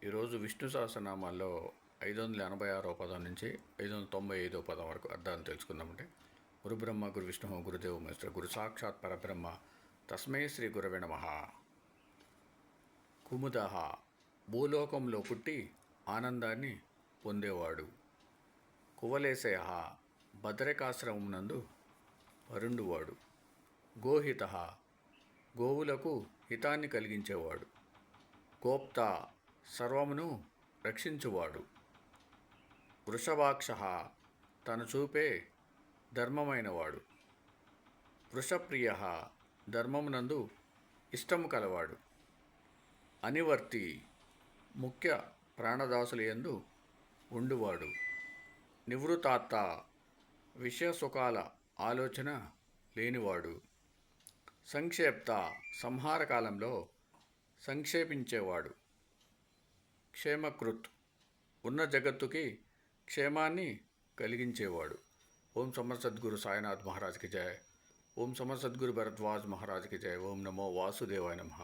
ఈరోజు విష్ణు సహస్రనామాల్లో 586వ పదం నుంచి 595వ పదం వరకు అర్థాన్ని తెలుసుకుందామంటే గురు బ్రహ్మ గురు విష్ణు గురుదేవ మహేశ్వర గురు సాక్షాత్ పరబ్రహ్మ తస్మై శ్రీ గురవే నమః. కుముదః భూలోకంలో పుట్టి ఆనందాన్ని పొందేవాడు. కువలేశయ భద్రకాశ్రమం నందు పరుండువాడు. గోహిత గోవులకు హితాన్ని కలిగించేవాడు. గోప్త సర్వమును రక్షించువాడు. వృషభాక్ష తన చూపే ధర్మమైనవాడు. వృషప్రియ ధర్మమునందు ఇష్టము కలవాడు. అనివర్తి ముఖ్య ప్రాణదాసులయందు ఉండువాడు. నివృతాత్త విషయ సుఖాల ఆలోచన లేనివాడు. సంక్షేప్త సంహార కాలంలో సంక్షేపించేవాడు. క్షేమకృత్ ఉన్న జగత్తుకి క్షేమాన్ని కలిగించేవాడు. ఓం సమర్ సద్గురు సాయినాథ్ మహారాజ్కి జయ. ఓం సమర్ సద్గురు భరద్వాజ్ మహారాజ్కి జయ. ఓం నమో వాసుదేవాయ నమః.